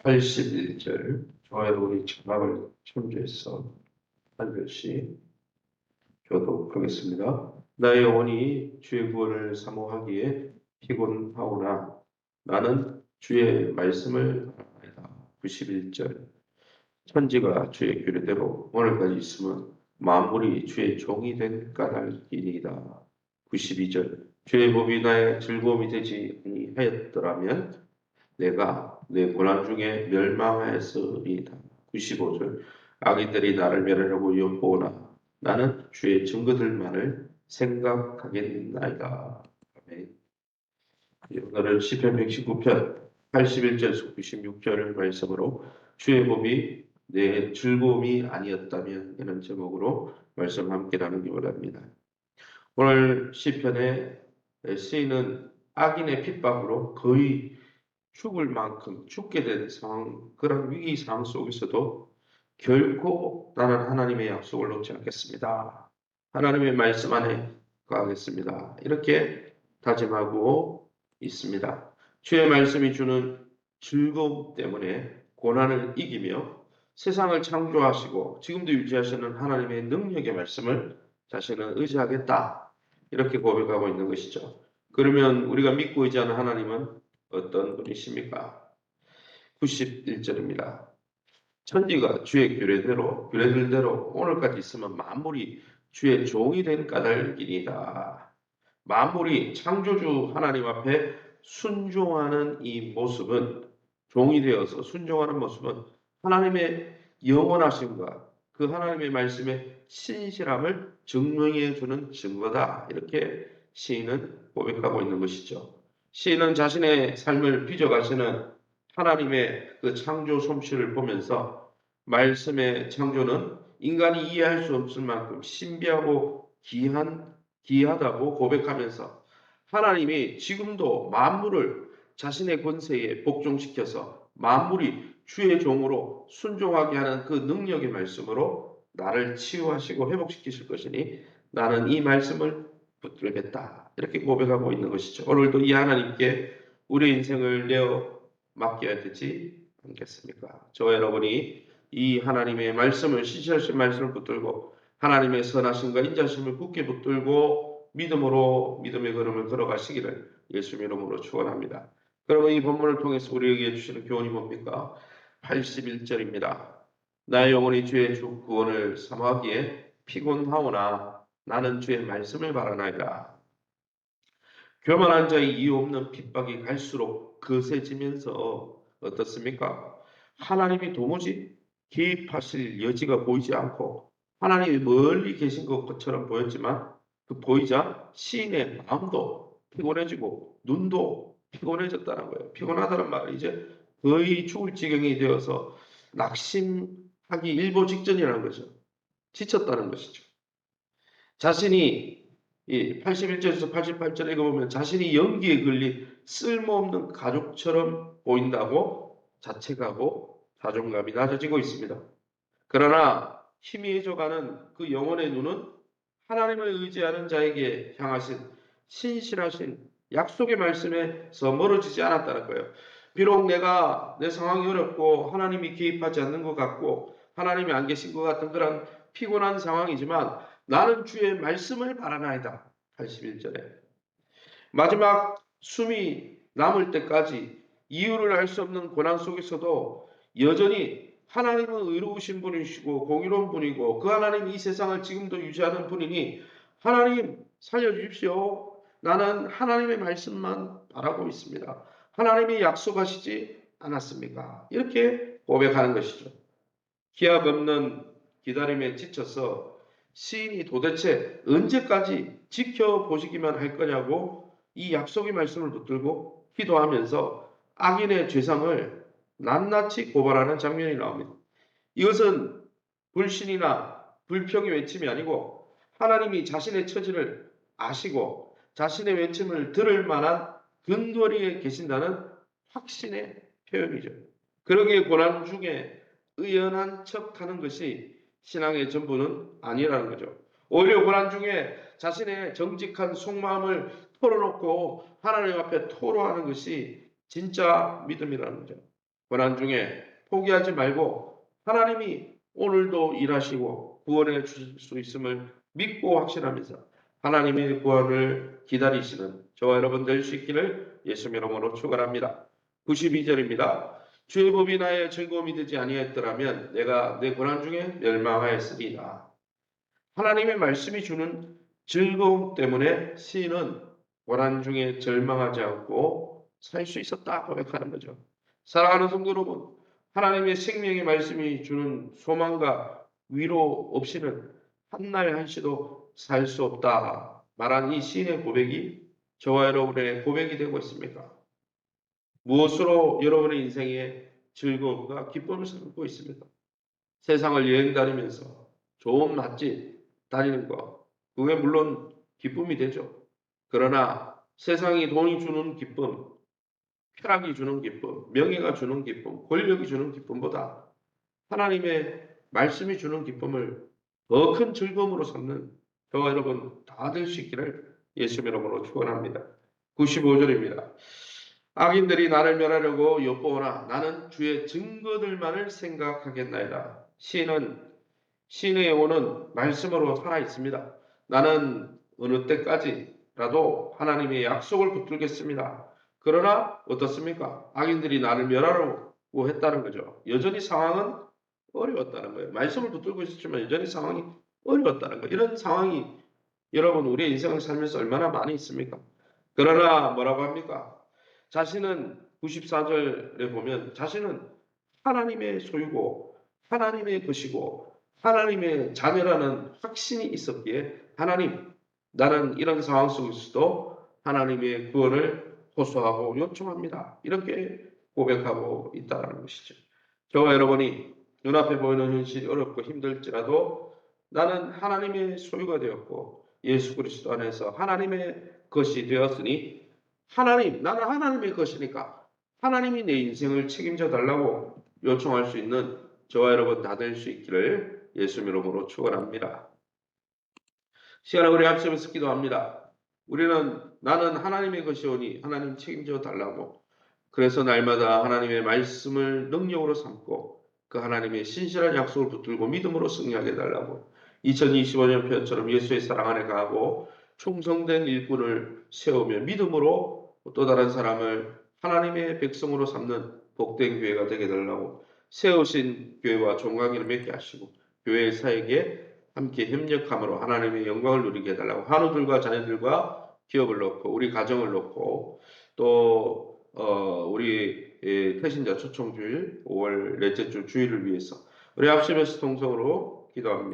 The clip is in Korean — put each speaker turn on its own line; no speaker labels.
81절 좋아요로 장막을 참조해서 한 절씩 교독하겠습니다. 나의 영혼이 주의 구원을 사모하기에 피곤하오나 나는 주의 말씀을 바랍니다. 91절 천지가 주의 규례대로 오늘까지 있으면 만물이 주의 종이 된 까닭이니이다. 92절 주의 법이 나의 즐거움이 되지 아니하였더라면 내가 내 고난 중에 멸망하였으리이다. 95절 악인들이 나를 멸하려고 엿보오나 나는 주의 증거들만을 생각하겠나이다. 아멘. 오늘은 시편 119편 81절에서 96절 말씀으로 주의 법이 내 즐거움이 아니었다면 이런 제목으로 말씀 함께 나누기 원합니다. 오늘 시편에 시인은 악인의 핍박으로 거의 죽을 만큼 죽게 된 상황, 그런 위기 상황 속에서도 결코 나는 하나님의 약속을 놓지 않겠습니다. 하나님의 말씀 안에 거하겠습니다. 이렇게 다짐하고 있습니다. 주의 말씀이 주는 즐거움 때문에 고난을 이기며 세상을 창조하시고 지금도 유지하시는 하나님의 능력의 말씀을 자신은 의지하겠다. 이렇게 고백하고 있는 것이죠. 그러면 우리가 믿고 의지하는 하나님은 어떤 분이십니까? 91절입니다. 천지가 주의 규례들대로 오늘까지 있으면 만물이 주의 종이 된 까닭이니이다. 만물이 창조주 하나님 앞에 순종하는 이 모습은 종이 되어서 순종하는 모습은 하나님의 영원하심과 그 하나님의 말씀의 신실함을 증명해 주는 증거다. 이렇게 시인은 고백하고 있는 것이죠. 시인은 자신의 삶을 빚어가시는 하나님의 그 창조 솜씨를 보면서 말씀의 창조는 인간이 이해할 수 없을 만큼 신비하고 기이하다고 고백하면서 하나님이 지금도 만물을 자신의 권세에 복종시켜서 만물이 주의 종으로 순종하게 하는 그 능력의 말씀으로 나를 치유하시고 회복시키실 것이니 나는 이 말씀을 붙들겠다. 이렇게 고백하고 있는 것이죠. 오늘도 이 하나님께 우리 인생을 내어 맡겨야 되지 않겠습니까? 저와 여러분이 이 하나님의 말씀을 신실하신 말씀을 붙들고 하나님의 선하심과 인자심을 굳게 붙들고 믿음으로 믿음의 걸음을 걸어가시기를 예수 이름으로 축원합니다. 그러면 이 본문을 통해서 우리에게 주시는 교훈이 뭡니까? 81절입니다. 나의 영혼이 주의 주 구원을 사모하기에 피곤하오나 나는 주의 말씀을 바라나이다. 교만한 자의 이유 없는 핍박이 갈수록 거세지면서 어떻습니까? 하나님이 도무지 개입하실 여지가 보이지 않고 하나님이 멀리 계신 것처럼 보였지만 그 보이자 시인의 마음도 피곤해지고 눈도 피곤해졌다는 거예요. 피곤하다는 말은 이제 거의 죽을 지경이 되어서 낙심하기 일보 직전이라는 거죠. 지쳤다는 것이죠. 자신이 이 81절에서 88절 읽어보면 자신이 연기에 걸린 쓸모없는 가족처럼 보인다고 자책하고 자존감이 낮아지고 있습니다. 그러나 희미해져가는 그 영혼의 눈은 하나님을 의지하는 자에게 향하신 신실하신 약속의 말씀에서 멀어지지 않았다는 거예요. 비록 내가 내 상황이 어렵고 하나님이 개입하지 않는 것 같고 하나님이 안 계신 것 같은 그런 피곤한 상황이지만 나는 주의 말씀을 바라나이다. 81절에 마지막 숨이 남을 때까지 이유를 알 수 없는 고난 속에서도 여전히 하나님은 의로우신 분이시고 공의로운 분이고 그 하나님이 이 세상을 지금도 유지하는 분이니 하나님 살려주십시오. 나는 하나님의 말씀만 바라고 있습니다. 하나님이 약속하시지 않았습니까? 이렇게 고백하는 것이죠. 기약 없는 기다림에 지쳐서 시인이 도대체 언제까지 지켜보시기만 할 거냐고 이 약속의 말씀을 붙들고 기도하면서 악인의 죄상을 낱낱이 고발하는 장면이 나옵니다. 이것은 불신이나 불평의 외침이 아니고 하나님이 자신의 처지를 아시고 자신의 외침을 들을 만한 근거리에 계신다는 확신의 표현이죠. 그러기에 고난 중에 의연한 척하는 것이 신앙의 전부는 아니라는 거죠. 오히려 고난 중에 자신의 정직한 속마음을 털어놓고 하나님 앞에 토로하는 것이 진짜 믿음이라는 거죠. 고난 중에 포기하지 말고 하나님이 오늘도 일하시고 구원해 주실 수 있음을 믿고 확신하면서 하나님의 구원을 기다리시는 저와 여러분 될 수 있기를 예수님 이름으로 축원합니다. 92절입니다. 주의 법이 나의 즐거움이 되지 아니하였더라면 내가 내 고난 중에 멸망하였으리라. 하나님의 말씀이 주는 즐거움 때문에 시인은 고난 중에 절망하지 않고 살 수 있었다 고백하는 거죠. 사랑하는 성도 여러분, 하나님의 생명의 말씀이 주는 소망과 위로 없이는 한날 한시도 살 수 없다 말한 이 시인의 고백이 저와 여러분의 고백이 되고 있습니까? 무엇으로 여러분의 인생에 즐거움과 기쁨을 삼고 있습니까? 세상을 여행 다니면서 좋은 맛집 다니는 거, 그게 물론 기쁨이 되죠. 그러나 세상이 돈이 주는 기쁨, 쾌락이 주는 기쁨, 명예가 주는 기쁨, 권력이 주는 기쁨보다 하나님의 말씀이 주는 기쁨을 더 큰 즐거움으로 삼는 저와 여러분 다 될 수 있기를 예수님 이름으로 축원합니다. 95절입니다. 악인들이 나를 멸하려고 엿보오나 나는 주의 증거들만을 생각하겠나이다. 시인의 영혼은 말씀으로 살아 있습니다. 나는 어느 때까지라도 하나님의 약속을 붙들겠습니다. 그러나 어떻습니까? 악인들이 나를 멸하려고 했다는 거죠. 여전히 상황은 어려웠다는 거예요. 말씀을 붙들고 있었지만 여전히 상황이 어려웠다는 거예요. 이런 상황이 여러분 우리의 인생을 살면서 얼마나 많이 있습니까? 그러나 뭐라고 합니까? 자신은 94절에 보면 자신은 하나님의 소유고 하나님의 것이고 하나님의 자녀라는 확신이 있었기에 하나님, 나는 이런 상황 속에서도 하나님의 구원을 호소하고 요청합니다. 이렇게 고백하고 있다는 것이죠. 저와 여러분이 눈앞에 보이는 현실이 어렵고 힘들지라도 나는 하나님의 소유가 되었고 예수 그리스도 안에서 하나님의 것이 되었으니 나는 하나님의 것이니까 하나님이 내 인생을 책임져 달라고 요청할 수 있는 저와 여러분 다 될 수 있기를 예수님 이름으로 축원합니다. 시간에 우리 합심해서 기도합니다. 나는 하나님의 것이오니 하나님 책임져 달라고. 그래서 날마다 하나님의 말씀을 능력으로 삼고 그 하나님의 신실한 약속을 붙들고 믿음으로 승리하게 해달라고. 2025년 편처럼 예수의 사랑 안에 가고 충성된 일꾼을 세우며 믿음으로 또 다른 사람을 하나님의 백성으로 삼는 복된 교회가 되게 해달라고. 세우신 교회와 종강기를 맺게 하시고 교회의 사역에 함께 협력함으로 하나님의 영광을 누리게 해달라고. 한우들과 자녀들과 기업을 놓고 우리 가정을 놓고 또 우리 태신자 초청주일 5월 넷째 주 주일을 위해서 우리 합심해서 통성으로 기도합니다.